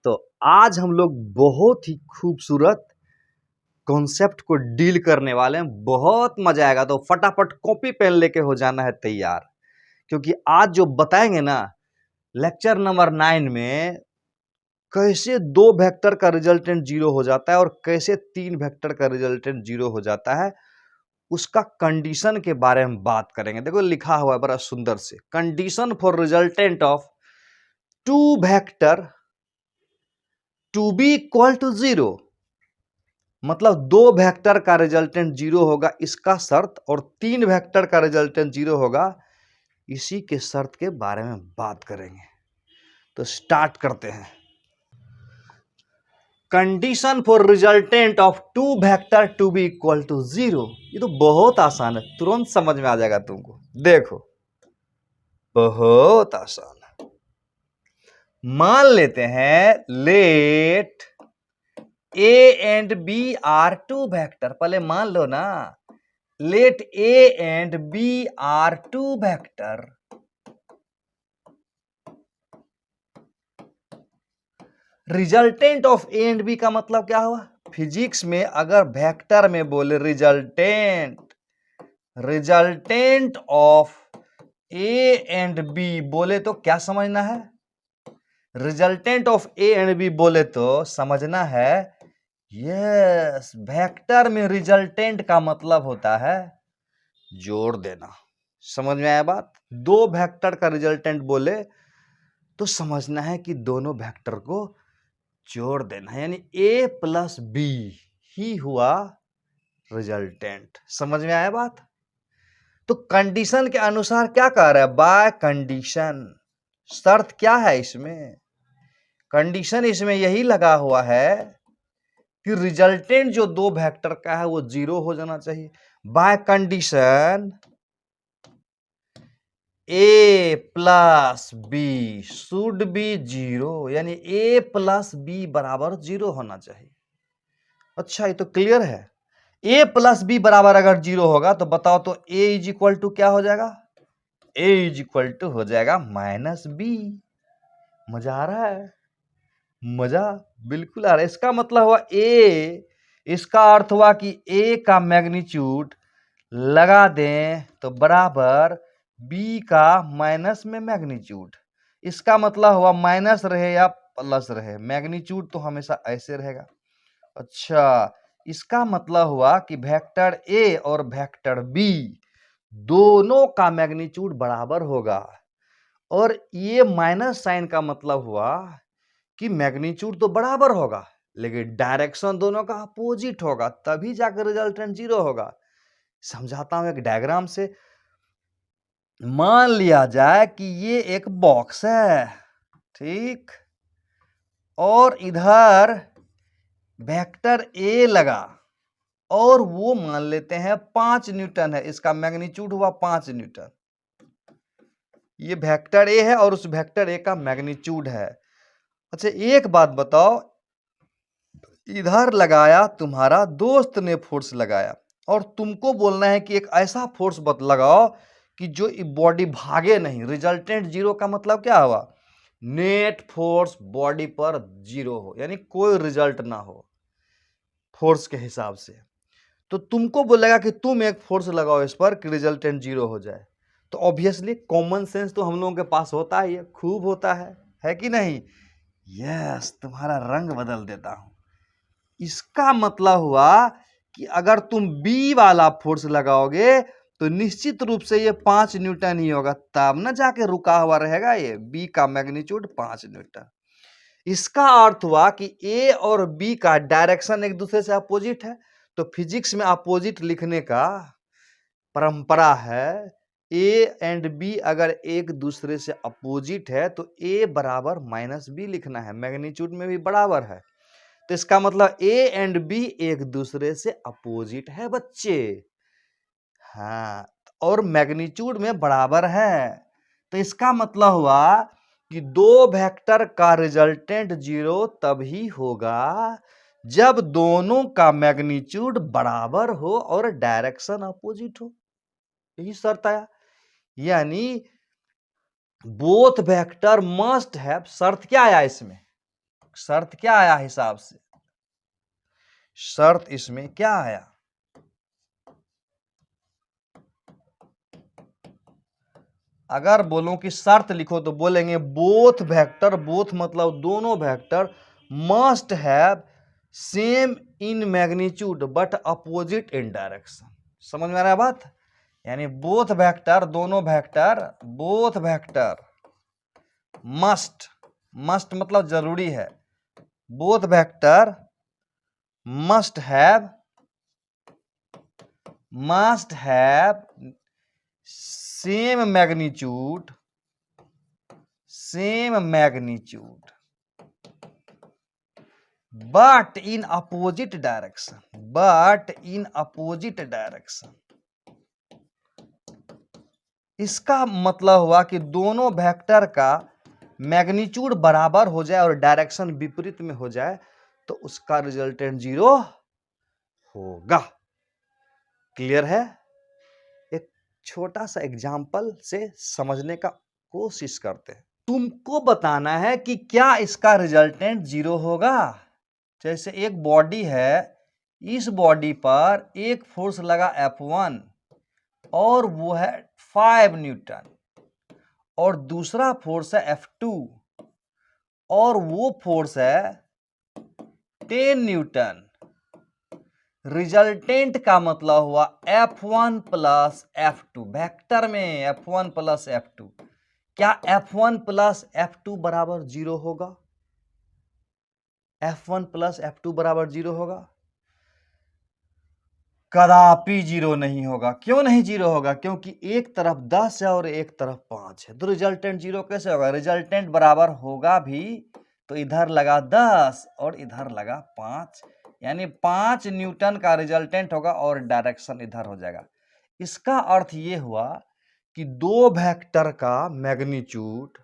तो आज हम लोग बहुत ही खूबसूरत कॉन्सेप्ट को डील करने वाले हैं। बहुत मजा आएगा, तो फटाफट कॉपी पेन लेके हो जाना है तैयार, क्योंकि आज जो बताएंगे ना लेक्चर नंबर 9 में कैसे 2 वेक्टर का रिजल्टेंट 0 हो जाता है और कैसे 3 वेक्टर का रिजल्टेंट 0 हो जाता है, उसका कंडीशन के बारे में बात करेंगे। देखो लिखा हुआ है बड़ा सुंदर से, condition for resultant of 2 vector to be equal to 0, मतलब 2 वेक्टर का रिजल्टेंट 0 होगा इसका शर्त, और 3 वेक्टर का रिजल्टेंट 0 होगा इसी के शर्त के बारे में बात करेंगे। तो स्टार्ट करते हैं। Condition for resultant of 2 vector to be equal to 0। ये तो बहुत आसान है, तुरंत समझ में आ जाएगा तुमको। देखो बहुत आसान है। मान लेते हैं let A and B are 2 vector. पहले मान लो ना, let A and B are 2 vector. Resultant of A and B का मतलब क्या हुआ? फिजिक्स में अगर वेक्टर में बोले resultant of A and B बोले तो क्या समझना है? Resultant of A and B बोले तो समझना है, यस, वेक्टर में रिजल्टेंट का मतलब होता है जोड़ देना। समझ में आया बात? 2 वेक्टर का रिजल्टेंट बोले तो समझना है कि दोनों वेक्टर को जोड़ देना है, यानी a प्लस बी ही हुआ रिजल्टेंट। समझ में आया बात? तो कंडीशन के अनुसार क्या कह रहा है? By condition. शर्त क्या है इसमें? कंडीशन इसमें यही लगा हुआ है कि रिजल्टेंट जो 2 वेक्टर का है वो 0 हो जाना चाहिए। By condition A plus B should be 0, यानी ए प्लस बी बराबर 0 होना चाहिए। अच्छा, ये तो क्लियर है। ए प्लस बी बराबर अगर 0 होगा तो बताओ तो ए इज इक्वल टू क्या हो जाएगा? ए इज इक्वल टू हो जाएगा माइनस बी। मजा आ रहा है? मजा बिल्कुल आ रहा है। इसका मतलब हुआ ए, इसका अर्थ हुआ कि ए का मैग्नीट्यूड लगा दें तो बराबर बी का माइनस में मैग्नीट्यूड। इसका मतलब हुआ माइनस रहे या प्लस रहे, मैग्नीट्यूड तो हमेशा ऐसे रहेगा। अच्छा, इसका मतलब हुआ कि वेक्टर ए और वेक्टर बी दोनों का मैग्नीट्यूड बराबर होगा, और ये माइनस साइन का मतलब हुआ कि मैग्नीट्यूड तो बराबर होगा लेकिन डायरेक्शन दोनों का अपोजिट होगा, तभी जाकर रिजल्टेंट 0 होगा। समझाता हूं एक डायग्राम से। मान लिया जाए कि ये एक बॉक्स है, ठीक, और इधर वेक्टर ए लगा, और वो मान लेते हैं 5 न्यूटन है, इसका मैग्नीट्यूड हुआ 5 न्यूटन। ये वेक्टर ए है और उस वेक्टर ए का मैग्नीट्यूड है। अच्छा एक बात बताओ, इधर लगाया, तुम्हारा दोस्त ने फोर्स लगाया, और तुमको बोलना है कि एक ऐसा फोर्स लगाओ कि जो बॉडी भागे नहीं। रिजल्टेंट 0 का मतलब क्या हुआ? नेट फोर्स बॉडी पर 0 हो, यानी कोई रिजल्ट ना हो फोर्स के हिसाब से। तो तुमको बोलेगा कि तुम एक फोर्स लगाओ इस पर कि रिजल्टेंट 0 हो जाए। तो ऑब्वियसली कॉमन सेंस तो हम लोगों के पास होता ही है, खूब होता है कि नहीं? यस, तुम्हारा रंग बदल देता हूं। इसका मतलब हुआ कि अगर तुम बी वाला फोर्स लगाओगे तो निश्चित रूप से ये 5 न्यूटन ही होगा, तब ना जाके रुका हुआ रहेगा। ये बी का मैग्नीट्यूड 5 न्यूटन। इसका अर्थ हुआ कि ए और बी का डायरेक्शन एक दूसरे से अपोजिट है, तो फिजिक्स में अपोजिट लिखने का परंपरा है। ए एंड बी अगर एक दूसरे से अपोजिट है तो ए बराबर माइनस बी लिखना है, मैग्नीट्यूड में भी बराबर है। तो इसका मतलब ए एंड बी एक दूसरे से अपोजिट है बच्चे। हाँ, और मैग्नीट्यूड में बराबर है, तो इसका मतलब हुआ कि 2 वेक्टर का रिजल्टेंट 0 तभी होगा जब दोनों का मैग्नीट्यूड बराबर हो और डायरेक्शन अपोजिट हो। यही शर्त आया, यानी बोथ वेक्टर मस्ट हैव। शर्त क्या आया इसमें? शर्त क्या आया हिसाब से, शर्त इसमें क्या आया, अगर बोलूं कि शर्त लिखो तो बोलेंगे बोथ वेक्टर, बोथ मतलब दोनों vector, must have same in magnitude but opposite in direction. समझ में आ रहा है बात, यानी बोथ वेक्टर, दोनों vector, both vector must, must मतलब जरूरी है, both vector must have same magnitude, same magnitude but in opposite direction, but in opposite direction। इसका मतलब हुआ कि दोनों वेक्टर का मैग्नीट्यूड बराबर हो जाए और डायरेक्शन विपरीत में हो जाए तो उसका रिजल्टेंट 0 होगा। क्लियर है, एक छोटा सा एग्जांपल से समझने का कोशिश करते हैं। तुमको बताना है कि क्या इसका रिजल्टेंट 0 होगा। जैसे एक बॉडी है, इस बॉडी पर एक फोर्स लगा F1 और वो है 5 न्यूटन, और दूसरा फोर्स है F2 और वो फोर्स है 10 न्यूटन। रिजल्टेंट का मतलब हुआ F1 प्लस F2, वेक्टर में F1 प्लस F2। क्या F1 प्लस F2 बराबर 0 होगा, F1 प्लस F2 बराबर 0 होगा? कदापि 0 नहीं होगा। क्यों नहीं 0 होगा? क्योंकि एक तरफ 10 है और एक तरफ 5 है, तो रिजल्टेंट 0 कैसे होगा? रिजल्टेंट बराबर होगा भी तो इधर लगा 10 और इधर लगा 5, यानी 5 न्यूटन का रिजल्टेंट होगा और डायरेक्शन इधर हो जाएगा। इसका अर्थ ये हुआ कि दो वेक्टर का मैग्नीट्यूड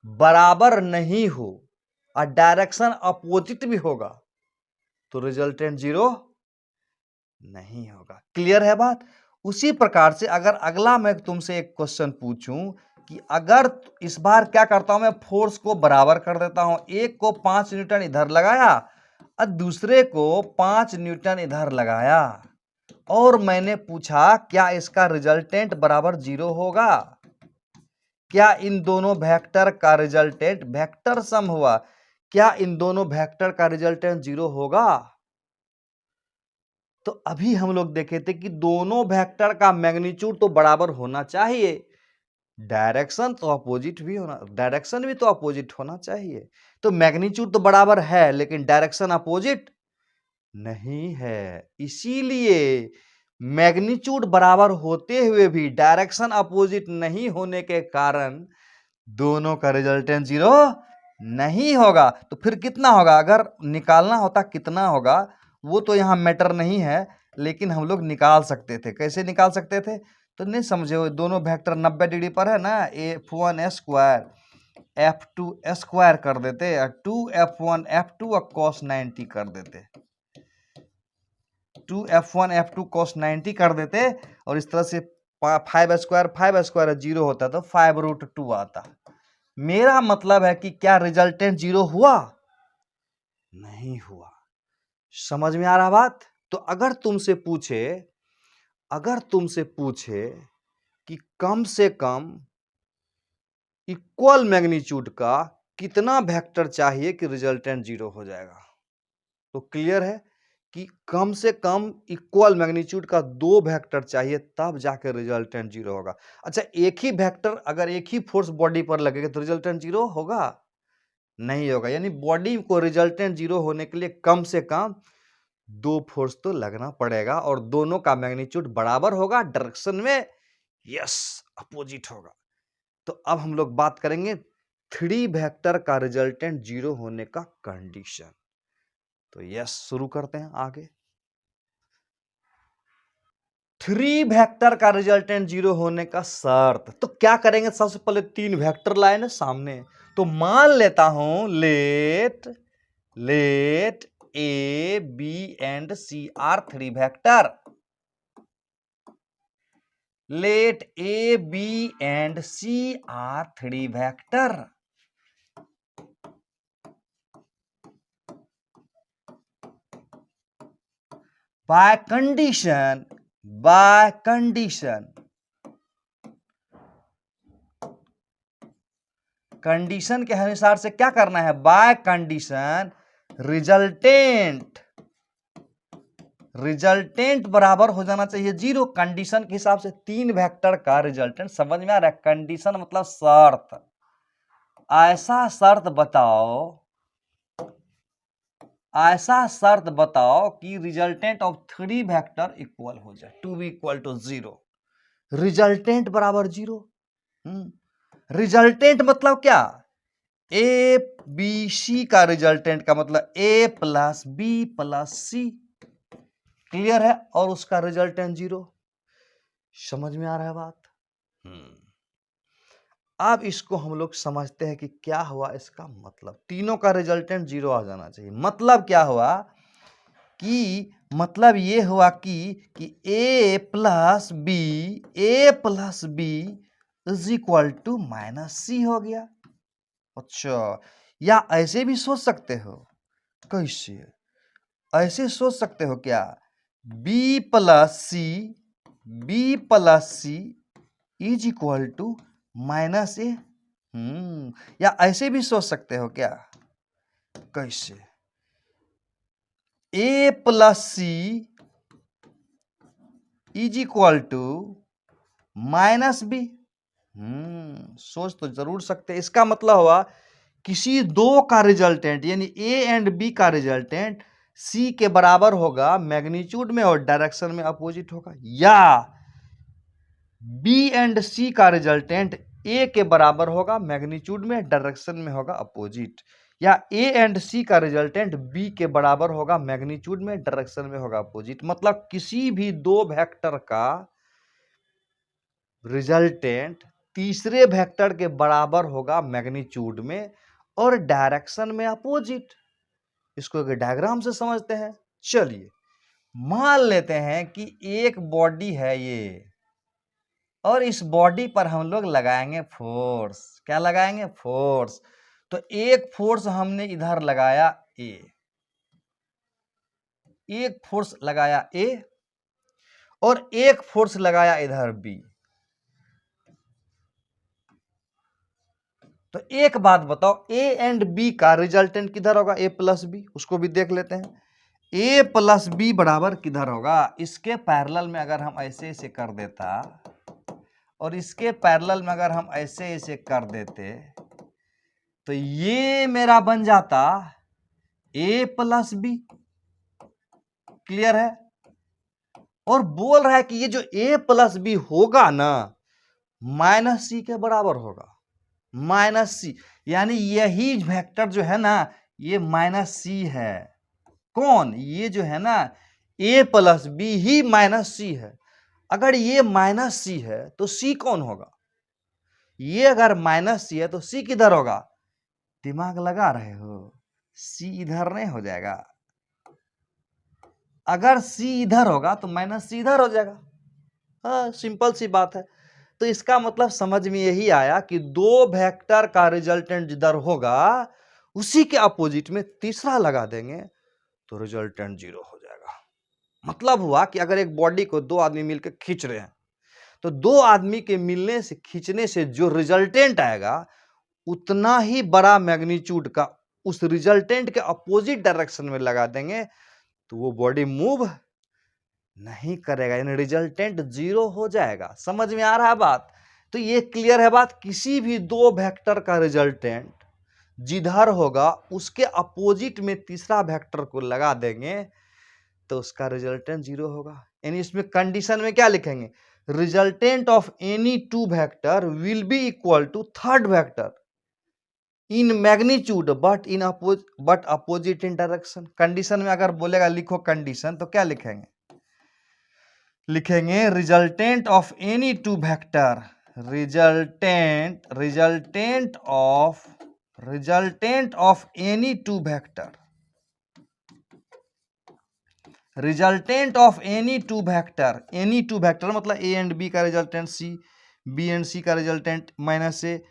बराबर नहीं हो और डायरेक्शन अपोजिट भी होगा तो रिजल्टेंट 0 नहीं होगा। क्लियर है बात? उसी प्रकार से अगर अगला मैं तुमसे एक क्वेश्चन पूछूं कि अगर इस बार क्या करता हूं, मैं फोर्स को बराबर कर देता हूं, एक को 5 न्यूटन इधर लगाया और दूसरे को 5 न्यूटन इधर लगाया, और मैंने पूछा क्या इसका रिजल्टेंट बराबर 0 होगा? क्या इन दोनों वेक्टर का रिजल्टेंट, वेक्टर सम हुआ, क्या इन दोनों वेक्टर का रिजल्टेंट 0 होगा? तो अभी हम लोग देखे थे कि दोनों वेक्टर का मैग्नीट्यूड तो बराबर होना चाहिए, डायरेक्शन तो अपोजिट भी होना, डायरेक्शन भी तो अपोजिट होना चाहिए। तो मैग्नीट्यूड तो बराबर है लेकिन डायरेक्शन अपोजिट नहीं है, इसीलिए मैग्नीट्यूड बराबर होते हुए भी डायरेक्शन अपोजिट नहीं होने के कारण दोनों का रिजल्टेंट 0 नहीं होगा। तो फिर कितना होगा? अगर निकालना होता कितना होगा वो तो यहां मैटर नहीं है, लेकिन हम लोग निकाल सकते थे। कैसे निकाल सकते थे? तो नहीं समझे हो, दोनों वेक्टर 90 डिग्री पर है ना, F1 स्क्वायर F2 स्क्वायर कर देते, 2F1 F2 और cos 90 कर देते, 2F1 F2 cos 90 कर देते, और इस तरह से 5 स्क्वायर 0 होता तो 5√2 आता। मेरा मतलब है कि क्या रिजल्टेंट 0 हुआ? नहीं हुआ। समझ में आ रहा बात? तो अगर तुमसे पूछे कि कम से कम इक्वल मैग्नीट्यूड का कितना वेक्टर चाहिए कि रिजल्टेंट 0 हो जाएगा, तो क्लियर है कि कम से कम इक्वल मैग्नीट्यूड का 2 वेक्टर चाहिए तब जाकर रिजल्टेंट 0 होगा। अच्छा, एक ही वेक्टर अगर एक ही फोर्स बॉडी पर लगेगा तो रिजल्टेंट 0 होगा? नहीं होगा। यानी बॉडी को रिजल्टेंट 0 होने के लिए कम से कम 2 फोर्स तो लगना पड़ेगा और दोनों का मैग्नीट्यूड बराबर होगा, डायरेक्शन में यस अपोजिट होगा। तो अब हम लोग बात करेंगे 3 वेक्टर का रिजल्टेंट 0 होने का कंडीशन। तो यस शुरू करते हैं आगे। 3 वेक्टर का रिजल्टेंट 0 होने का शर्त, तो क्या करेंगे? सबसे पहले 3 वेक्टर लाए ना सामने, तो मान लेता हूं let A, B and C are 3 vector. Let A, B and C are 3 vector. By condition, by condition, condition के अनुसार से क्या करना है, बाय कंडीशन रिजल्टेंट, रिजल्टेंट बराबर हो जाना चाहिए 0। कंडीशन के हिसाब से 3 वेक्टर का रिजल्टेंट, समझ में आ रहा है? कंडीशन मतलब शर्त, ऐसा शर्त बताओ, ऐसा शर्त बताओ कि रिजल्टेंट ऑफ 3 वेक्टर इक्वल हो जाए, to be equal to 0, resultant बराबर 0। रिजल्टेंट मतलब क्या, ए बी सी का रिजल्टेंट का मतलब ए प्लस बी प्लस सी, क्लियर है? और उसका रिजल्टेंट 0, समझ में आ रहा है बात? अब इसको हम लोग समझते हैं कि क्या हुआ इसका मतलब, तीनों का रिजल्टेंट 0 आ जाना चाहिए। मतलब क्या हुआ कि, मतलब ये हुआ कि a plus B, A plus B is equal to minus C हो गया। अच्छा, या ऐसे भी सोच सकते हो, कैसे? ऐसे सोच सकते हो क्या, b plus C, B plus C is equal to minus A. या ऐसे भी सोच सकते हो क्या, कैसे, A plus C is equal to minus B. सोच तो जरूर सकते हैं। इसका मतलब हुआ किसी दो का रिजल्टेंट यानी ए एंड बी का रिजल्टेंट सी के बराबर होगा मैग्नीट्यूड में और डायरेक्शन में अपोजिट होगा, या बी एंड सी का रिजल्टेंट ए के बराबर होगा मैग्नीट्यूड में, डायरेक्शन में होगा अपोजिट, या ए एंड सी का रिजल्टेंट बी के बराबर होगा मैग्नीट्यूड में, डायरेक्शन में होगा अपोजिट। मतलब किसी भी दो वेक्टर का रिजल्टेंट तीसरे वेक्टर के बराबर होगा मैग्नीट्यूड में और डायरेक्शन में अपोजिट। इसको एक डायग्राम से समझते हैं। चलिए मान लेते हैं कि एक बॉडी है ये, और इस बॉडी पर हम लोग लगाएंगे फोर्स। क्या लगाएंगे, फोर्स। तो एक फोर्स हमने इधर लगाया ए, एक फोर्स लगाया ए, और एक फोर्स लगाया इधर बी। तो एक बात बताओ, ए एंड बी का रिजल्टेंट किधर होगा, ए प्लस बी। उसको भी देख लेते हैं। ए प्लस बी बराबर किधर होगा, इसके पैरेलल में अगर हम ऐसे ऐसे कर देता और इसके पैरेलल में अगर हम ऐसे ऐसे कर देते तो ये मेरा बन जाता ए प्लस बी। क्लियर है? और बोल रहा है कि ये जो ए प्लस बी होगा ना माइनस सी के बराबर होगा, माइनस सी। यानी यही वेक्टर जो है ना ये माइनस सी है। कौन, ये जो है ना ए प्लस बी ही माइनस सी है। अगर ये माइनस सी है तो सी कौन होगा, ये अगर माइनस सी है तो सी किधर होगा, दिमाग लगा रहे हो, सी इधर नहीं हो जाएगा। अगर सी इधर होगा तो माइनस सी इधर हो जाएगा। हाँ, सिंपल सी बात है। तो इसका मतलब समझ में यही आया कि दो वेक्टर का रिजल्टेंट जिधर होगा उसी के अपोजिट में तीसरा लगा देंगे तो रिजल्टेंट 0 हो जाएगा। मतलब हुआ कि अगर एक बॉडी को दो आदमी मिलकर खींच रहे हैं तो दो आदमी के मिलने से, खींचने से जो रिजल्टेंट आएगा उतना ही बड़ा मैग्नीट्यूड का उस रिजल्टेंट के अपोजिट डायरेक्शन में लगा देंगे तो वो बॉडी मूव नहीं करेगा, यानी रिजल्टेंट 0 हो जाएगा। समझ में आ रहा है बात? तो ये क्लियर है बात। किसी भी दो वेक्टर का रिजल्टेंट जिधर होगा उसके अपोजिट में तीसरा वेक्टर को लगा देंगे तो उसका रिजल्टेंट 0 होगा। यानी इसमें कंडीशन में क्या लिखेंगे, resultant of any two vector will be equal to third vector in magnitude but opposite in direction. Condition में अगर बोलेगा लिखो कंडीशन तो क्या लिखेंगे, लिखेंगे resultant of any two vector, resultant of any two vector, resultant of any two vector. Any two vector मतलब A and B का resultant C, B and C का resultant minus A,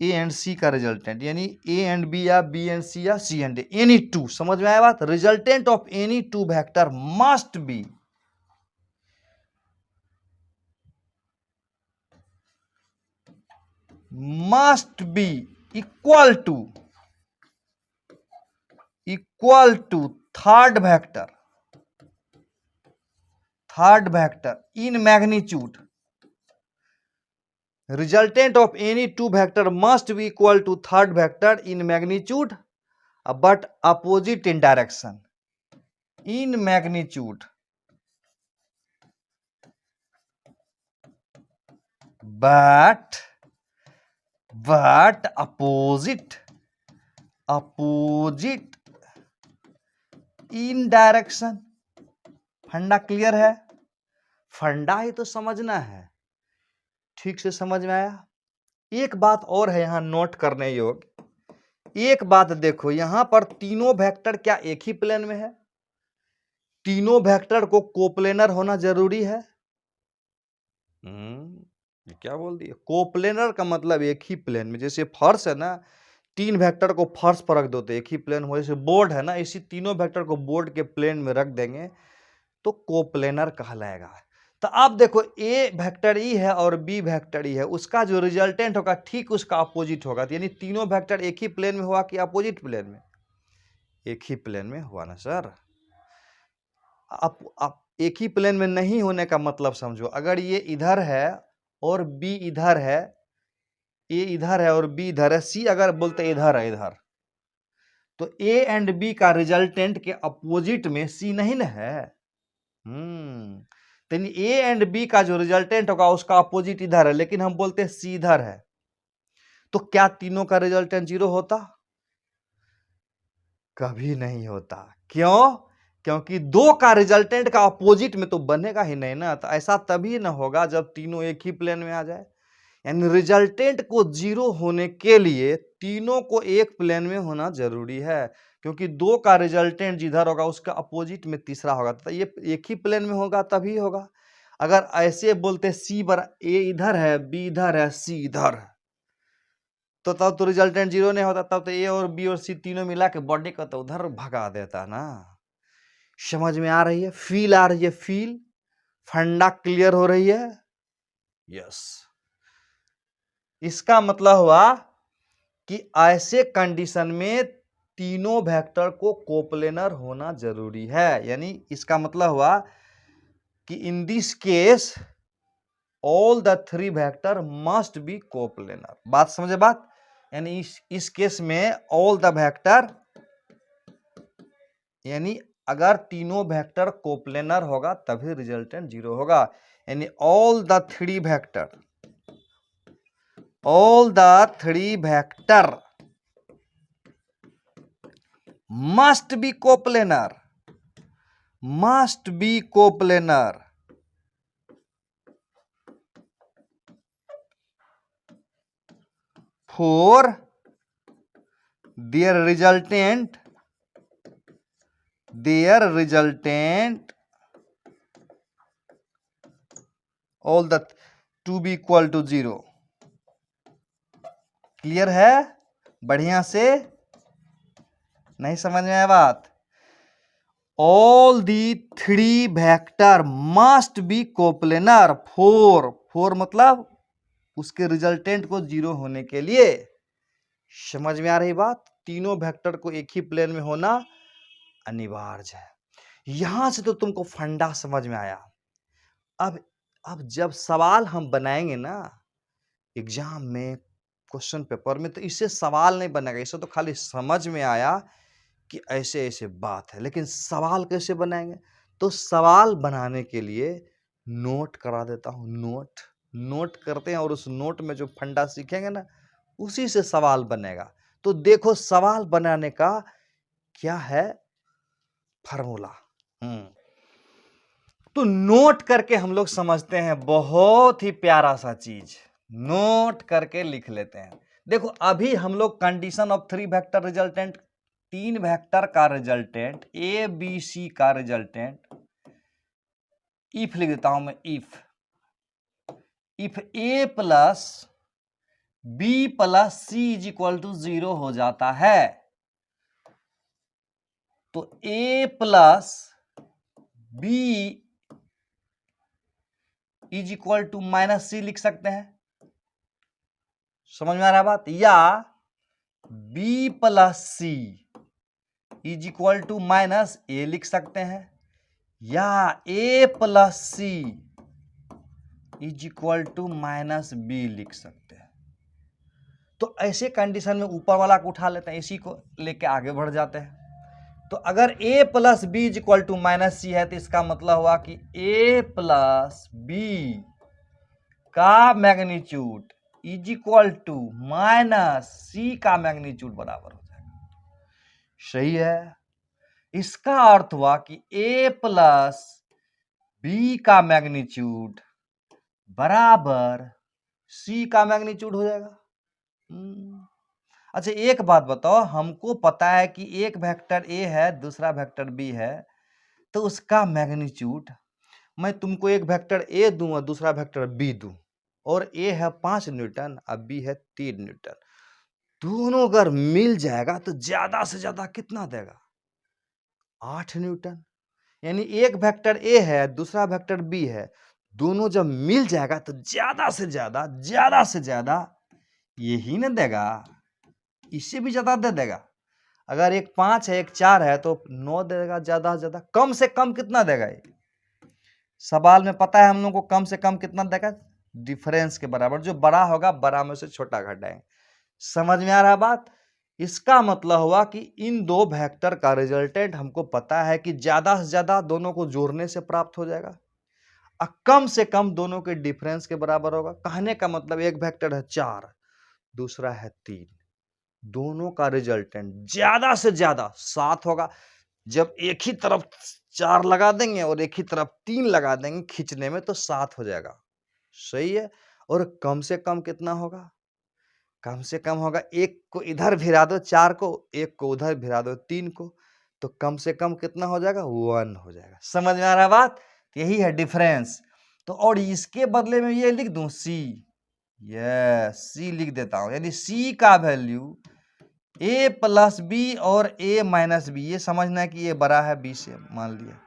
A and C का resultant, यानी ए and B या B and C या C and A, any two, समझ में आया बात? Resultant of any two vector must be equal to third vector in magnitude. Resultant of any two vector must be equal to third vector in magnitude, but opposite in direction. In magnitude, but opposite in direction. फंडा clear है? फंडा ही तो समझना है. ठीक से समझ में आया? एक बात और है यहां नोट करने योग्य. एक बात देखो, यहां पर तीनों वेक्टर क्या एक ही प्लेन में है? तीनों वेक्टर को कोप्लेनर होना जरूरी है. ये क्या बोल दिया? कोप्लेनर का मतलब एक ही प्लेन में. जैसे फर्श है ना, तीन वेक्टर को फर्श पर रख दो तो एक ही प्लेन हो. जैसे बोर्ड है ना, इसी तीनों वेक्टर को बोर्ड के प्लेन में रख देंगे तो कोप्लेनर कहलाएगा. तो अब देखो, ए वेक्टर ई है और बी वेक्टर ई है, उसका जो रिजल्टेंट होगा ठीक उसका अपोजिट होगा. यानी तीनों वेक्टर एक ही प्लेन में हुआ कि अपोजिट प्लेन में? एक ही प्लेन में हुआ ना सर. अब एक ही प्लेन में नहीं होने का मतलब समझो. अगर ये इधर है और बी इधर है, ए इधर है और बी इधर है, सी अगर बोलते इधर है इधर, तो ए एंड बी का रिजल्टेंट के अपोजिट में सी नहीं ना है. तो ए एंड बी का जो रिजल्टेंट होगा उसका अपोजिट इधर है, लेकिन हम बोलते हैं सी इधर है, तो क्या तीनों का रिजल्टेंट जीरो होता? कभी नहीं होता. क्यों? क्योंकि दो का रिजल्टेंट का अपोजिट में तो बनेगा ही नहीं ना. तो ऐसा तभी ना होगा जब तीनों एक ही प्लेन में आ जाए. यानी रिजल्टेंट को जीरो होने के लिए तीनों को एक प्लेन में होना जरूरी है, क्योंकि दो का रिजल्टेंट जिधर होगा उसका अपोजिट में तीसरा होगा, तो ये एक ही प्लेन में होगा तभी होगा. अगर ऐसे बोलते सी बर ए इधर है, बी इधर है, सी इधर है, तो तब तो रिजल्टेंट जीरो नहीं होता. तब तो ए और बी और सी तीनों मिला के बॉडी को तो उधर भगा देता ना. समझ में आ रही है? फील आ रही है? फील फंडा क्लियर हो रही है? यस. इसका मतलब हुआ कि ऐसे कंडीशन में तीनों वेक्टर को कोप्लेनर होना जरूरी है. यानी इसका मतलब हुआ कि in this case all the three vector must B coplanar. बात समझे बात? यानी इस केस में ऑल द वेक्टर, यानी अगर तीनों वेक्टर कोप्लेनर होगा तभी रिजल्टेंट जीरो होगा. यानी all the three vector must be coplanar for their resultant all the to be equal to zero. Clear है? बढ़िया से नहीं समझ में आया बात? All the three vector must B coplanar four मतलब उसके रिजल्टेंट को जीरो होने के लिए. समझ में आ रही बात? तीनों वेक्टर को एक ही प्लेन में होना अनिवार्य है. यहां से तो तुमको फंडा समझ में आया. अब जब सवाल हम बनाएंगे ना एग्जाम में, क्वेश्चन पेपर में, तो इससे सवाल नहीं बनेगा. इससे तो खाली समझ में आया कि ऐसे ऐसे बात है, लेकिन सवाल कैसे बनाएंगे? तो सवाल बनाने के लिए नोट करा देता हूं. नोट करते हैं और उस नोट में जो फंडा सीखेंगे ना उसी से सवाल बनेगा. तो देखो सवाल बनाने का क्या है फार्मूला. तो नोट करके हम लोग समझते हैं. बहुत ही प्यारा सा चीज नोट करके लिख लेते हैं. देखो अभी हम लोग condition of three vector resultant, तीन वेक्टर का रिजल्टेंट ए बी सी का रिजल्टेंट इफ लिख देता हूं मैं. If A plus B plus C is equal to 0 हो जाता है। तो A plus B is equal to minus C लिख सकते हैं। समझ में आ रहा है बात? या B plus C is equal to minus A लिख सकते हैं, या A plus C is equal to minus B लिख सकते हैं। तो ऐसे कंडीशन में ऊपर वाला को उठा लेते हैं, इसी को लेके आगे बढ़ जाते हैं। तो अगर a plus B is equal to minus C है तो इसका मतलब हुआ कि a प्लस बी का magnitude is equal to minus C का मैग्नीट्यूड बराबर हो जाएगा। सही है। इसका अर्थ हुआ कि a प्लस बी का मैग्नीट्यूड बराबर सी का मैग्नीट्यूड हो जाएगा। अच्छा एक बात बताओ, हमको पता है कि एक वेक्टर ए है दूसरा वेक्टर बी है, तो उसका मैग्नीट्यूड मैं तुमको एक वेक्टर ए दूं और दूसरा वेक्टर बी दूं, और ए है 5 न्यूटन और बी है 3 न्यूटन, दोनों अगर मिल जाएगा तो ज्यादा से ज्यादा कितना देगा? 8 न्यूटन। यानी एक वेक्टर ए है दूसरा वेक्टर बी है, दोनों जब मिल जाएगा तो ज्यादा से ज्यादा यही ना देगा, इससे भी ज्यादा दे देगा। अगर एक 5 है एक 4 है तो 9 देगा ज्यादा से ज्यादा। कम से कम कितना देगा ये? सवाल में पता है हम लोग को कम से कम कितना देगा? डिफरेंस के बराबर, जो बड़ा होगा बड़ा में से छोटा घटाएंगे। समझ में आ रहा है बात? इसका मतलब हुआ कि इन दो वेक्टर का रिजल्टेंट हमको पता है कि ज्यादा से ज्यादा दोनों को जोड़ने से प्राप्त हो जाएगा, और कम से कम दोनों के डिफरेंस के बराबर होगा। कहने का मतलब एक वेक्टर है 4 दूसरा है 3, दोनों का रिजल्टेंट ज्यादा से ज्यादा 7 होगा। जब एक ही तरफ 4 लगा देंगे और एक ही तरफ 3 लगा देंगे खींचने में तो 7 हो जाएगा। सही है। और कम से कम कितना होगा? कम से कम होगा, एक को इधर भिरा दो 4 को, एक को उधर भिरा दो 3 को, तो कम से कम कितना हो जाएगा? 1 हो जाएगा। समझ में आ रहा है बात? यही है डिफरेंस। तो और इसके बदले में ये लिख दूं सी, यस सी लिख देता हूं, यानी सी का वैल्यू a प्लस बी और a माइनस बी, ये समझना है कि ये बड़ा है b से, मान लिया।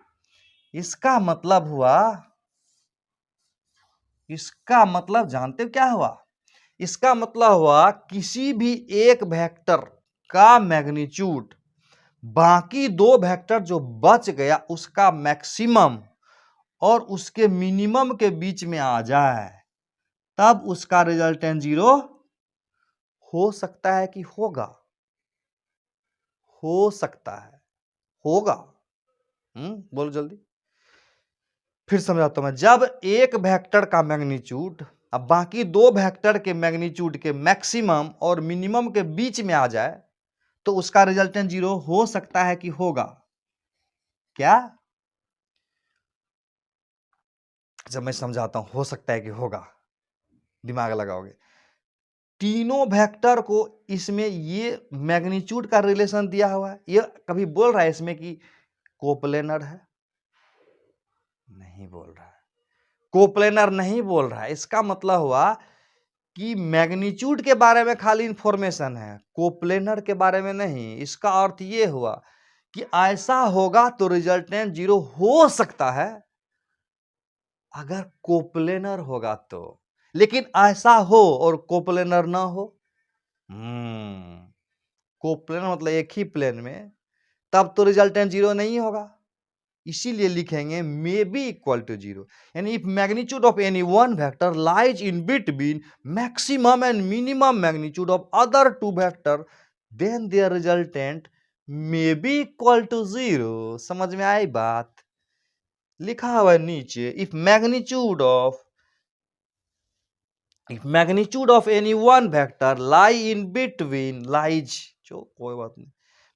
इसका मतलब जानते हो क्या हुआ? इसका मतलब हुआ किसी भी एक वेक्टर का मैग्नीट्यूड बाकी दो वेक्टर जो बच गया उसका मैक्सिमम और उसके मिनिमम के बीच में आ जाए, तब उसका रिजल्टेंट 0 हो सकता है कि होगा? हो सकता है, होगा। बोलो जल्दी। फिर समझाता हूं मैं। जब एक वेक्टर का मैग्नीट्यूड अब बाकी दो वेक्टर के मैग्नीट्यूड के मैक्सिमम और मिनिमम के बीच में आ जाए तो उसका रिजल्टेंट 0 हो सकता है कि होगा। क्या? जब मैं समझाता हूं हो सकता है कि होगा, दिमाग लगाओगे। तीनों वेक्टर को इसमें ये मैग्नीट्यूड का रिलेशन दिया हुआ है, ये कभी बोल रहा है इसमें कि कोप्लेनर है? नहीं बोल रहा है, कोप्लेनर नहीं बोल रहा है। इसका मतलब हुआ कि मैग्नीट्यूड के बारे में खाली इंफॉर्मेशन है, कोप्लेनर के बारे में नहीं। इसका अर्थ ये हुआ कि ऐसा होगा तो रिजल्टेंट 0 हो सकता है अगर कोप्लेनर होगा तो, लेकिन ऐसा हो और कोप्लेनर ना हो, कोप्लेनर मतलब एक ही प्लेन में, तब तो रिजल्टेंट 0 नहीं होगा। इसीलिए लिखेंगे मे बी इक्वल टू 0, यानी if magnitude of any one vector lies in between maximum and minimum magnitude of other two vector then their resultant may be equal to 0। समझ में आई बात? लिखा हुआ है नीचे, if magnitude of any one vector lie in between lies, जो कोई बात नहीं,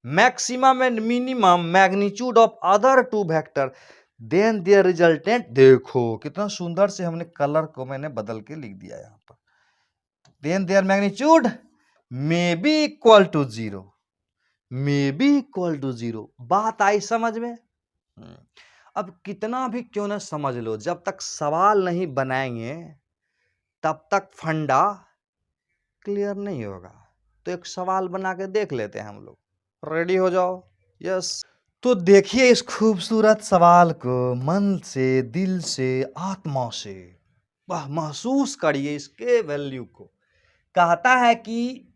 maximum and minimum magnitude of other two vector then their resultant. देखो कितना सुंदर से हमने कलर को मैंने बदल के लिख दिया यहां पर। Then their magnitude may be equal to 0, may be equal to 0। बात आई समझ में? अब कितना भी क्यों ना समझ लो, जब तक सवाल नहीं बनाएंगे तब तक फंडा क्लियर नहीं होगा तो एक सवाल बना के देख लेते हैं हम लोग। रेडी हो जाओ। यस, तो देखिए इस खूबसूरत सवाल को मन से, दिल से, आत्मा से वाह महसूस करिए इसके वैल्यू को। कहता है कि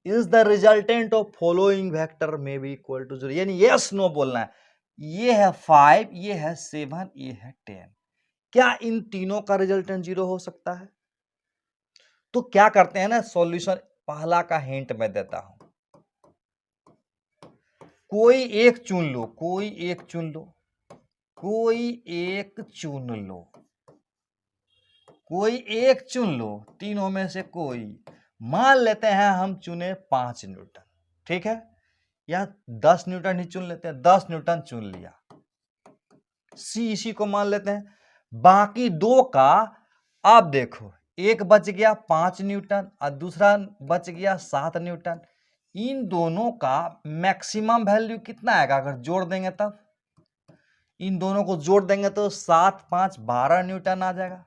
is the resultant of following vector में बी इक्वल टू 0, यानी यस नो बोलना है। ये है 5, ये है 7, ये है 10। क्या इन तीनों का रिजल्टेंट 0 हो सकता है? तो क्या करते हैं ना, सॉल्यूशन पहला का हिंट मैं देता हूं। कोई एक चुन लो, कोई एक चुन लो, कोई एक चुन लो, कोई एक चुन लो, तीनों में से कोई। मान लेते हैं हम चुने 5 न्यूटन, ठीक है, या 10 न्यूटन ही चुन लेते हैं। 10 न्यूटन चुन लिया, सी इसी को मान लेते हैं। बाकी दो का अब देखो, एक बच गया 5 न्यूटन और दूसरा बच गया 7 न्यूटन। इन दोनों का मैक्सिमम वैल्यू कितना आएगा अगर जोड़ देंगे तब? इन दोनों को जोड़ देंगे तो 7 5 12 न्यूटन आ जाएगा।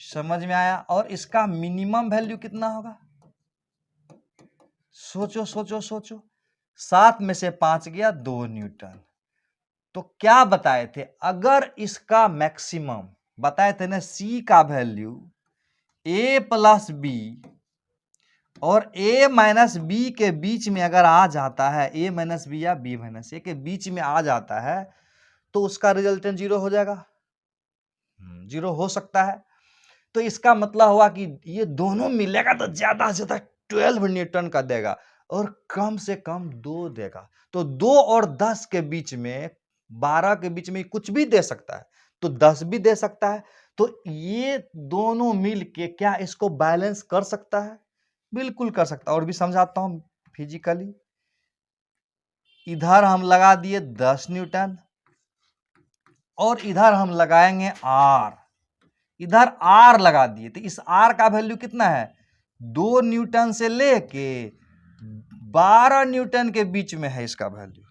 समझ में आया? और इसका मिनिमम वैल्यू कितना होगा? सोचो सोचो सोचो, 7 में से 5 गया 2 न्यूटन। तो क्या बताए थे, अगर इसका मैक्सिमम बताए थे ना, सी का वैल्यू ए प्लस बी और ए माइनस बी के बीच में अगर आ जाता है, ए माइनस बी या बी माइनस ए के बीच में आ जाता है, तो उसका रिजल्टेंट 0 हो जाएगा। 0 हो सकता है। तो इसका मतलब हुआ कि ये दोनों मिलेगा तो ज्यादा से ज्यादा 12 न्यूटन का देगा और कम से कम 2 देगा। तो 2 और 10 के बीच में, 12 के बीच में कुछ भी दे सकता है, तो 10 भी दे सकता है। तो ये दोनों मिल के क्या इसको बैलेंस कर सकता है? बिल्कुल कर सकता है। और भी समझाता हूं फिजिकली। इधर हम लगा दिए 10 न्यूटन और इधर हम लगाएंगे आर। इधर आर लगा दिए तो इस आर का वैल्यू कितना है? 2 न्यूटन से लेके 12 न्यूटन के बीच में है इसका वैल्यू।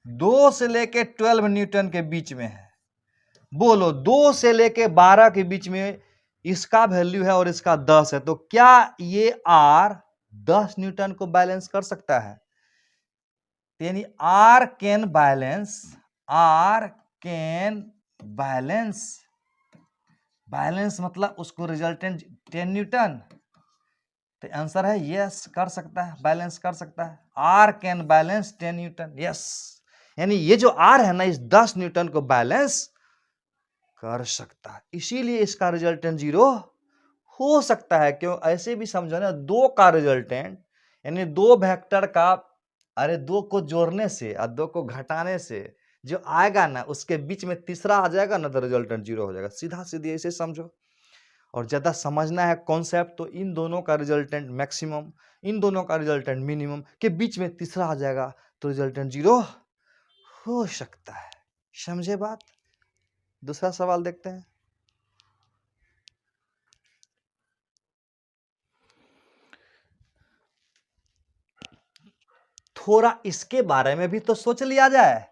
2 से लेके 12 न्यूटन के बीच में है। बोलो, 2 से लेके 12 के बीच में इसका वैल्यू है और इसका 10 है। तो क्या ये आर 10 न्यूटन को बैलेंस कर सकता है? यानी R can balance, R can balance, balance मतलब उसको रिजल्टेंट 10 न्यूटन। तो आंसर है यस, कर सकता है, बैलेंस कर सकता है। R can balance 10 newton, yes. यानी ये जो आर है ना, इस 10 न्यूटन को बैलेंस कर सकता है, इसीलिए इसका रिजल्टेंट 0 हो सकता है। क्यों? ऐसे भी समझो ना, 2 का रिजल्टेंट यानी 2 वेक्टर का, अरे 2 को जोड़ने से और 2 को घटाने से जो आएगा ना, उसके बीच में तीसरा आ जाएगा ना, तो रिजल्टेंट 0 हो जाएगा। सीधा सीधी ऐसे समझो। और ज्यादा समझना है कॉन्सेप्ट, तो इन दोनों का रिजल्टेंट मैक्सिमम, इन दोनों का रिजल्टेंट मिनिमम के बीच में तीसरा आ जाएगा, तो रिजल्टेंट 0 हो सकता है। समझे बात? दूसरा सवाल देखते हैं। थोड़ा इसके बारे में भी तो सोच लिया जाए।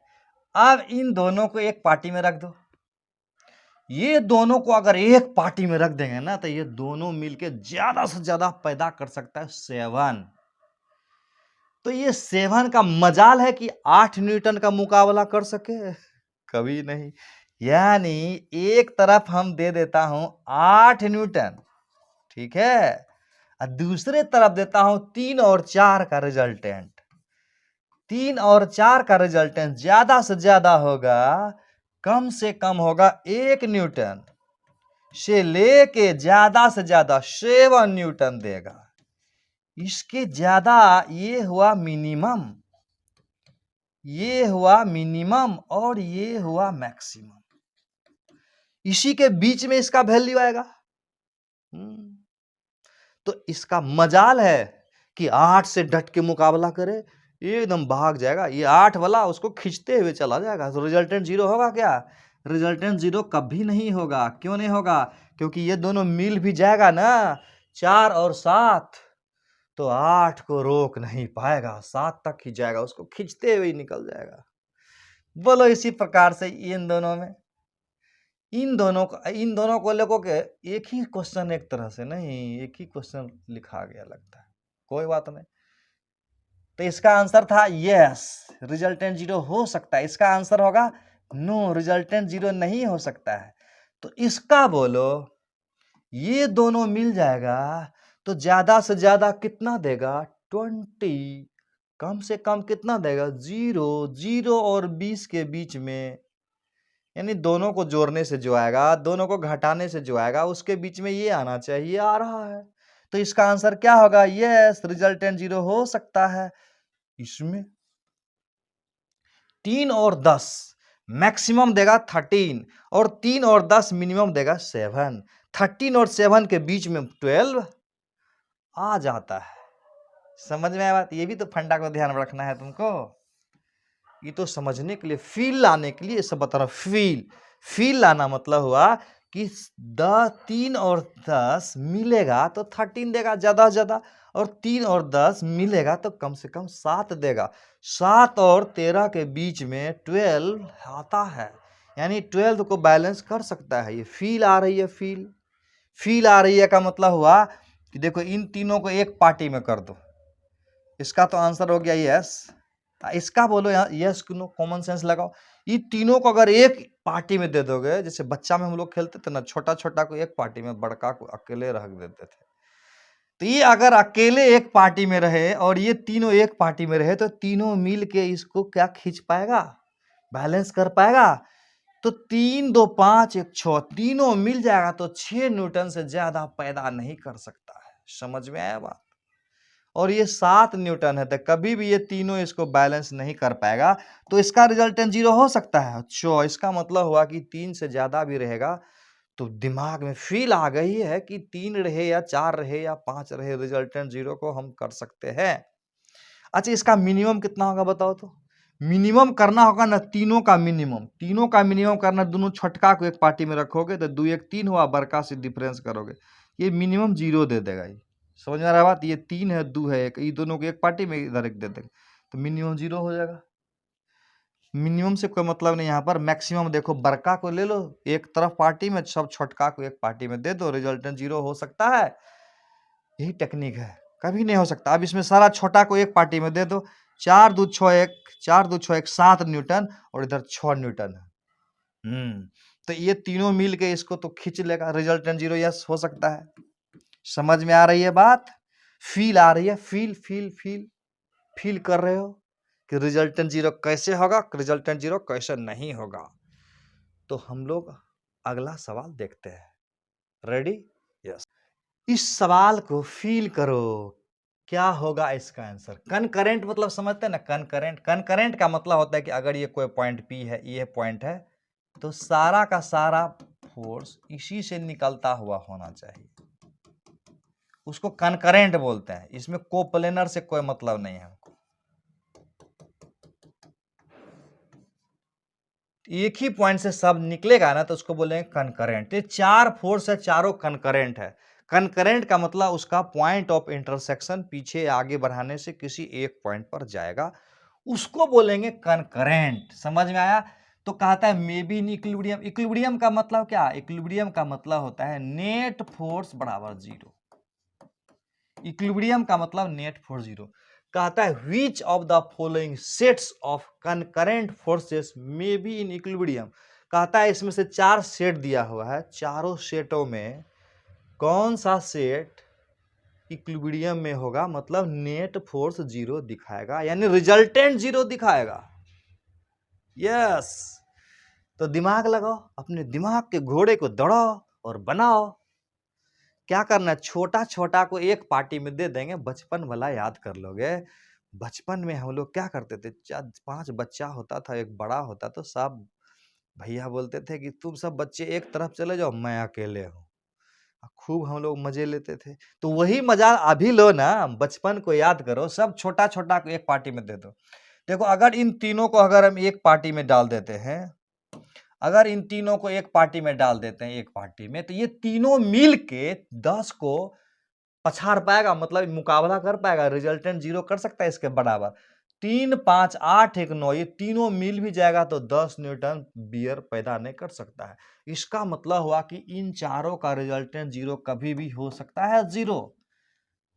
अब इन दोनों को एक पार्टी में रख दो। ये दोनों को अगर एक पार्टी में रख देंगे ना, तो ये दोनों मिलके ज्यादा से ज्यादा पैदा कर सकता है 7। तो ये 7 का मजाल है कि 8 न्यूटन का मुकाबला कर सके? कभी नहीं। यानी एक तरफ हम दे देता हूं 8 न्यूटन, ठीक है, और दूसरे तरफ देता हूं 3 और 4 का रिजल्टेंट। 3 और 4 का रिजल्टेंट ज्यादा से ज्यादा होगा, कम से कम होगा 1 न्यूटन से लेके ज्यादा से ज्यादा 7 न्यूटन देगा। इसके ज्यादा ये हुआ मिनिमम, ये हुआ मिनिमम और ये हुआ मैक्सिमम। इसी के बीच में इसका वैल्यू आएगा। तो इसका मजाल है कि 8 से डट के मुकाबला करे, एकदम भाग जाएगा। ये 8 वाला उसको खींचते हुए चला जाएगा। तो रिजल्टेंट 0 होगा क्या? रिजल्टेंट 0 कभी नहीं होगा। क्यों नहीं होगा? क्योंकि ये दोनों मिल भी जाएगा ना, 4 और 7, तो 8 को रोक नहीं पाएगा, 7 तक ही जाएगा, उसको खींचते हुए ही निकल जाएगा। बोलो, इसी प्रकार से इन दोनों में इन दोनों को लेको के एक ही क्वेश्चन, एक तरह से नहीं, एक ही क्वेश्चन लिखा गया लगता है, कोई बात नहीं। तो इसका आंसर था यस, रिजल्टेंट जीरो हो सकता है। इसका आंसर होगा नो, रिजल्टेंट जीरो नहीं हो सकता है। तो इसका बोलो, ये दोनों मिल जाएगा तो ज्यादा से ज्यादा कितना देगा? 20। कम से कम कितना देगा? 0। 0 और 20 के बीच में, यानी दोनों को जोड़ने से जो आएगा, दोनों को घटाने से जो आएगा, उसके बीच में ये आना चाहिए, आ रहा है। तो इसका आंसर क्या होगा? यस, रिजल्टेंट जीरो हो सकता है। इसमें 3 और 10 मैक्सिमम देगा 13, और 3 और 10 मिनिमम देगा 7। 13 और 7 के बीच में 12 आ जाता है। समझ में आया बात? ये भी तो फंडा को ध्यान में रखना है तुमको। ये तो समझने के लिए, फील लाने के लिए सब बता रहा हूँ। फील लाना मतलब हुआ कि 3 और 10 मिलेगा तो 13 देगा ज्यादा से ज्यादा, और 3 और 10 मिलेगा तो कम से कम 7 देगा। 7 और 13 के बीच में 12 आता है, यानी 12 को बैलेंस कर सकता है। ये फील आ रही है, फील आ रही है का मतलब हुआ कि देखो इन तीनों को एक पार्टी में कर दो। इसका तो आंसर हो गया यस। इसका बोलो यहाँ यस नो, कॉमन सेंस लगाओ। ये तीनों को अगर एक पार्टी में दे दोगे, जैसे बच्चा में हम लोग खेलते थे ना, छोटा छोटा को एक पार्टी में, बड़का को अकेले रख देते थे। तो ये अगर अकेले एक पार्टी में रहे और ये तीनों एक पार्टी में रहे, तो तीनों मिल के इसको क्या खींच पाएगा? बैलेंस कर पाएगा। तो 3 2 5 1 6, तीनों मिल जाएगा तो 6 न्यूटन से ज्यादा पैदा नहीं कर सकता है। समझ में आया बात? और ये 7 न्यूटन है, तो कभी भी ये तीनों इसको बैलेंस नहीं कर पाएगा, तो इसका रिजल्टेंट जीरो हो सकता है। अच्छा, इसका मतलब हुआ कि 3 से ज्यादा भी रहेगा तो दिमाग में फील आ गई है कि 3 रहे या 4 रहे या 5 रहे, रिजल्टेंट जीरो को हम कर सकते हैं। अच्छा, इसका मिनिमम कितना होगा बताओ तो? मिनिमम करना होगा ना, तीनों का मिनिमम करना। दोनों छटका को एक पार्टी में रखोगे तो 2 1 3 हुआ, बड़का से डिफरेंस करोगे, ये मिनिमम 0 दे देगा। ये समझ में आ रहा बात? ये 3 है, 2 है, 1, ये दोनों को एक पार्टी में इधर एक दे देगा तो मिनिमम 0 हो जाएगा। मिनिमम से कोई मतलब नहीं यहाँ पर, मैक्सिमम देखो, बड़का को ले लो एक तरफ पार्टी में, सब छोटका को एक पार्टी में दे दो, रिजल्टेंट 0 हो सकता है। यही टेक्निक है, कभी नहीं हो सकता। अब इसमें सारा छोटा को एक पार्टी में दे दो, 4 2 6 1, 4 2 6 1 7 न्यूटन, और इधर 6 न्यूटन है। तो ये तीनों मिल के इसको तो खींच लेगा, रिजल्टेंट 0 यस हो सकता है। समझ में आ रही है बात? फील आ रही है? फील कर रहे हो कि रिजल्टेंट 0 कैसे होगा, रिजल्टेंट 0 कैसे नहीं होगा। तो हम लोग अगला सवाल देखते हैं। रेडी? यस। इस सवाल को फील करो, क्या होगा इसका आंसर? कनकरेंट मतलब समझते हैं ना? कनकरेंट का मतलब होता है कि अगर ये कोई पॉइंट P है, ये पॉइंट है, तो सारा का सारा फोर्स इसी से निकलता हुआ होना चाहिए। उसको कनकरेंट बोलते हैं। इसमें कोप्लेनर से कोई मतलब नहीं है हमको। एक ही पॉइंट से सब निकलेगा ना, तो उसको बोलेंगे कनकरेंट। ये 4 फोर्स है, चारों कनकरेंट है। कनकरेंट का मतलब उसका पॉइंट ऑफ इंटरसेक्शन पीछे आगे बढ़ाने से किसी एक पॉइंट पर जाएगा, उसको बोलेंगे कनकरेंट। समझ में आया? तो कहता है may be in equilibrium. Equilibrium का मतलब क्या? इक्विलिब्रियम का मतलब होता है नेट फोर्स बराबर 0। इक्विलिब्रियम का मतलब नेट फोर्स 0। कहता है which of the following sets of concurrent forces may be in equilibrium. कहता है इसमें से 4 सेट दिया हुआ है, चारों सेटों में कौन सा सेट इक्विलिब्रियम में होगा, मतलब नेट फोर्स 0 दिखाएगा, यानी रिजल्टेंट 0 दिखाएगा। यस। तो दिमाग लगाओ, अपने दिमाग के घोड़े को दौड़ाओ और बनाओ। क्या करना है? छोटा छोटा को एक पार्टी में दे देंगे, बचपन वाला याद कर लोगे। बचपन में हम लोग क्या करते थे, 5 बच्चा होता था, एक बड़ा होता, तो सब भैया बोलते थे कि तुम सब बच्चे एक तरफ चले जाओ, मैं अकेले हूँ। खूब हम लोग मजे लेते थे। तो वही मजा अभी लो ना, बचपन को याद करो, सब छोटा छोटा को एक पार्टी में दे दो। देखो, अगर इन तीनों को अगर हम एक पार्टी में डाल देते हैं, अगर इन तीनों को एक पार्टी में डाल देते हैं, एक पार्टी में, तो ये तीनों मिल के 10 को पछाड़ पाएगा, मतलब मुकाबला कर पाएगा, रिजल्टेंट 0 कर सकता है इसके बराबर। 3 5 8 1 9 ये तीनों मिल भी जाएगा तो 10 न्यूटन बियर पैदा नहीं कर सकता है। इसका मतलब हुआ कि इन चारों का रिजल्टेंट जीरो कभी भी हो सकता है जीरो।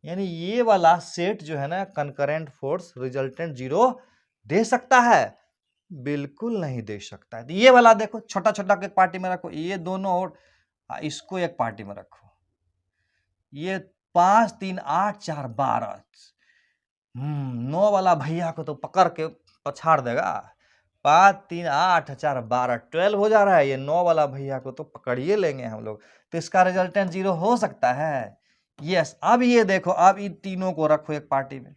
यानी ये वाला सेट जो है ना कंकरेंट फोर्स रिजल्टेंट जीरो दे सकता है? बिल्कुल नहीं दे सकता है। तो ये वाला देखो छोटा छोटा एक पार्टी में रखो, ये दोनों और इसको एक पार्टी में रखो। ये 5 3 8 4 12 9 वाला भैया को तो पकड़ के पछाड़ देगा। 5 3 8 4 12 12 हो जा रहा है। ये 9 वाला भैया को तो पकड़िए लेंगे हम लोग। तो इसका रिजल्टेंट जीरो हो सकता है? यस। अब ये देखो, अब इन तीनों को रखो एक पार्टी में।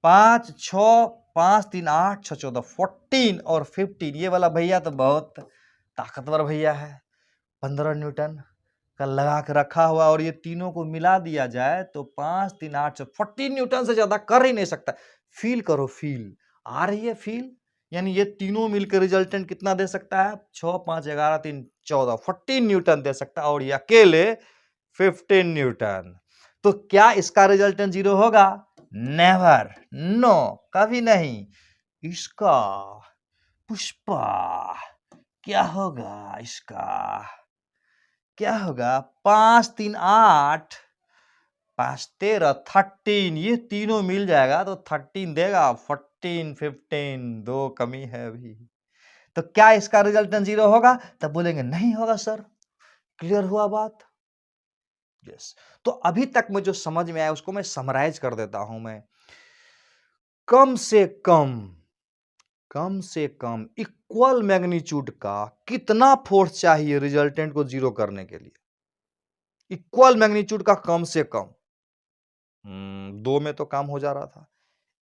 5 6 5 3 8 6 14 14 और 15। ये वाला भैया तो बहुत ताकतवर भैया है, 15 न्यूटन का लगा के रखा हुआ, और ये तीनों को मिला दिया जाए तो 5 3 8 14 न्यूटन से ज्यादा कर ही नहीं सकता। फील करो, फील आ रही है फील? यानी ये तीनों मिलकर रिजल्टेंट कितना दे सकता है? 6 5 11 3 14 14 न्यूटन दे सकता है, और ये अकेले 15 न्यूटन। तो क्या इसका रिजल्टेंट जीरो होगा? नेवर, नो, कभी नहीं। इसका पुष्पा क्या होगा? इसका क्या होगा? 5 3 8 5 13 13, ये तीनों मिल जाएगा तो 13 देगा। 14 15 दो कमी है अभी। तो क्या इसका रिजल्टेंट जीरो होगा? तब बोलेंगे नहीं होगा सर। क्लियर हुआ बात? यस। तो अभी तक में जो समझ में आया उसको मैं समराइज कर देता हूं। मैं कम से कम इक्वल मैग्नीट्यूड का कितना फोर्स चाहिए रिजल्टेंट को जीरो करने के लिए? इक्वल मैग्नीट्यूड का कम से कम 2 में तो काम हो जा रहा था।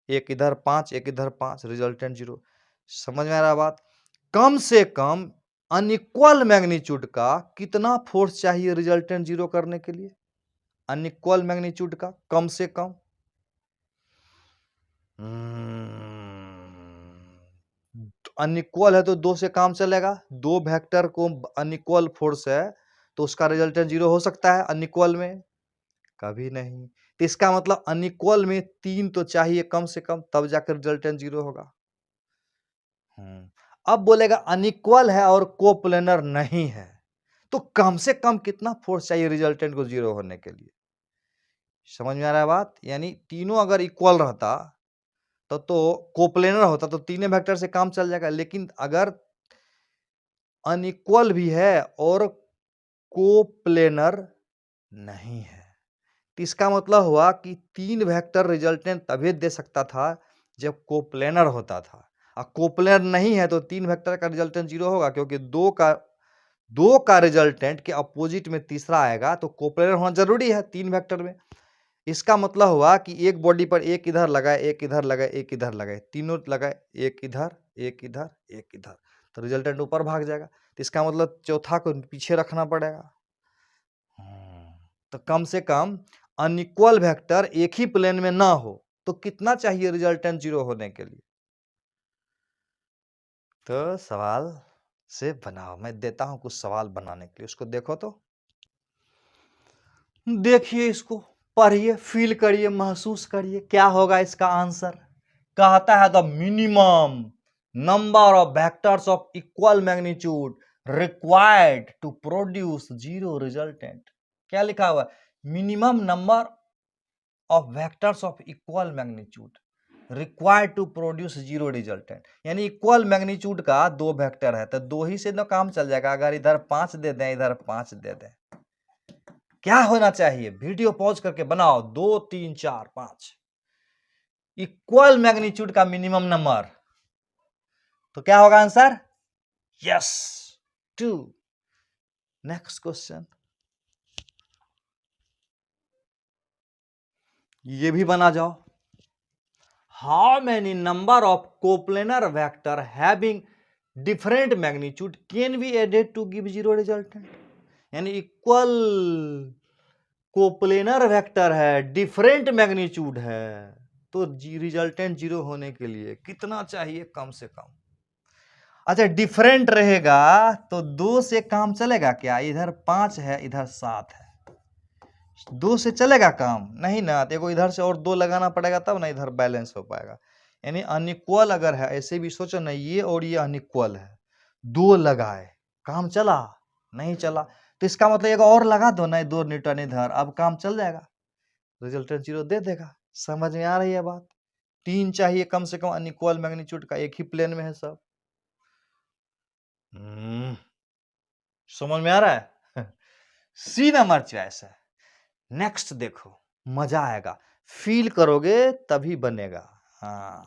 एक इधर 5 एक इधर 5, रिजल्टेंट जीरो। समझ में आ रहा बात? कम से कम अनइक्वल मैग्नीट्यूड का कितना फोर्स चाहिए रिजल्टेंट जीरो करने के लिए? अनइक्वल मैग्नीट्यूड का कम से कम अनइक्वल है तो 2 से काम चलेगा। 2 वेक्टर को अनइक्वल फोर्स है तो उसका रिजल्टेंट जीरो हो सकता है अनइक्वल में? कभी नहीं। तो इसका मतलब अनइक्वल में 3 तो चाहिए कम से कम, तब जाकर रिजल्टेंट जीरो होगा। अब बोलेगा अनइक्वल है और कोप्लेनर नहीं है, तो कम से कम कितना फोर्स चाहिए रिजल्टेंट को जीरो होने के लिए? समझ में आ रहा है बात? यानी तीनों अगर इक्वल रहता तो कोप्लेनर होता तो तीनों वेक्टर से काम चल जाएगा। लेकिन अगर अनइक्वल भी है और कोप्लेनर नहीं है, तो इसका मतलब हुआ कि 3 वेक्टर रिजल्टेंट तभी दे सकता था जब कोप्लेनर होता था। और कोप्लेनर नहीं है तो 3 वेक्टर का रिजल्टेंट जीरो होगा, क्योंकि 2 का रिजल्टेंट के अपोजिट में तीसरा आएगा तो कोप्लेनर होना जरूरी है 3 वेक्टर में। इसका मतलब हुआ कि एक बॉडी पर एक इधर लगाए, एक इधर लगाए, एक इधर लगाए, तीनों लगाए, एक इधर एक इधर एक इधर, तो रिजल्टेंट ऊपर भाग जाएगा। तो इसका मतलब चौथा को पीछे रखना पड़ेगा। तो कम से कम अनइक्वल वेक्टर एक ही प्लेन में ना हो तो कितना चाहिए रिजल्टेंट जीरो होने के लिए? तो सवाल से बनाओ। मैं देता हूं कुछ सवाल बनाने के लिए, उसको देखो। तो देखिए, इसको पढ़िए, फील करिए, महसूस करिए, क्या होगा इसका आंसर। कहता है the minimum number of vectors of equal magnitude required to produce zero resultant. क्या लिखा हुआ? Minimum number of vectors of equal magnitude required to produce zero resultant. यानी इक्वल मैग्नीट्यूड का 2 वेक्टर है तो 2 ही से ना काम चल जाएगा। अगर इधर 5 दे दें, इधर 5 दे दें, क्या होना चाहिए? वीडियो पॉज करके बनाओ। 2 3 4 5 इक्वल मैग्नीट्यूड का मिनिमम नंबर, तो क्या होगा आंसर? यस, 2। नेक्स्ट क्वेश्चन, ये भी बना जाओ। How many number of coplanar vector having different magnitude can be added to give zero resultant? यानी इक्वल कोप्लेनर वेक्टर है, डिफरेंट मैग्नीट्यूड है, तो रिजल्टेंट जीरो होने के लिए कितना चाहिए कम से कम? अच्छा, डिफरेंट रहेगा तो 2 से काम चलेगा क्या? इधर 5 है, इधर 7 है, 2 से चलेगा काम? नहीं ना। देखो, इधर से और 2 लगाना पड़ेगा तब ना इधर बैलेंस हो पाएगा। यानी अनइक्वल अगर है, ऐसे भी सोचो ना, ये और ये अनइक्वल है, दो लगाए, काम चला? नहीं चला। तो इसका मतलब एक और लगा दो ना, 2 न्यूटन इधर, अब काम चल जाएगा, रिजल्टेंट 0 दे देगा। समझ में आ रही है बात? 3 चाहिए कम से कम अनइक्वल मैग्नीट्यूड का, एक ही प्लेन में है सब। समझ में आ रहा है? सी नंबर चॉइस है। नेक्स्ट देखो, मजा आएगा, फील करोगे तभी बनेगा। हाँ,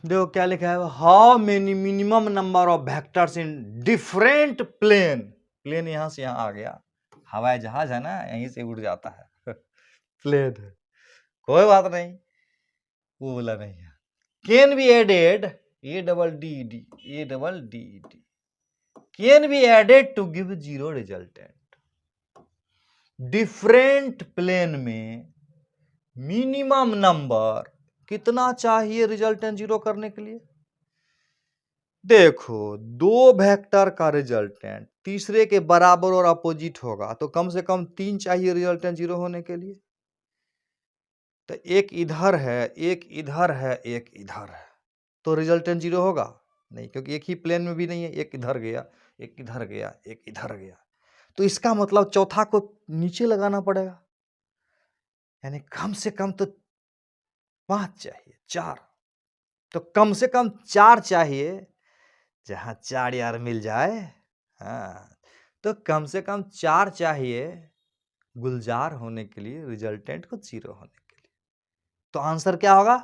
देखो क्या लिखा है, how many minimum number of vectors in different plane. Plane यहां से यहां आ गया, हवाई जहाज है ना, यहीं से उड़ जाता है। प्लेन है, कोई बात नहीं, वो बोला नहीं है। Can be added, A double D D, A double D D, can be added to give 0 resultant. Different plane में मिनिमम नंबर कितना चाहिए रिजल्टेंट 0 करने के लिए? देखो, 2 वेक्टर का रिजल्टेंट तीसरे के बराबर और अपोजिट होगा, तो कम से कम 3 चाहिए रिजल्टेंट 0 होने के लिए। तो एक इधर है, एक इधर है, एक इधर है, तो रिजल्टेंट 0 होगा नहीं, क्योंकि एक ही प्लेन में भी नहीं है, एक इधर गया, एक इधर गया, एक इधर गया। तो इसका मतलब चौथा को नीचे लगाना पड़ेगा, यानी कम से कम तो 5 चाहिए, 4। तो कम से कम 4 चाहिए, जहां 4 यार मिल जाए। हाँ, तो कम से कम 4 चाहिए गुलजार होने के लिए, रिजल्टेंट को 0 होने के लिए। तो आंसर क्या होगा?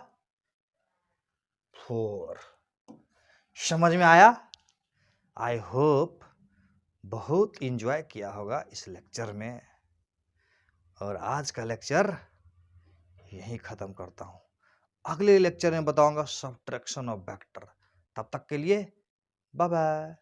4। समझ में आया? आई होप बहुत इंजॉय किया होगा इस लेक्चर में, और आज का लेक्चर यहीं खत्म करता हूं। अगले लेक्चर में बताऊंगा सब्ट्रैक्शन ऑफ वेक्टर। तब तक के लिए बाय बाय।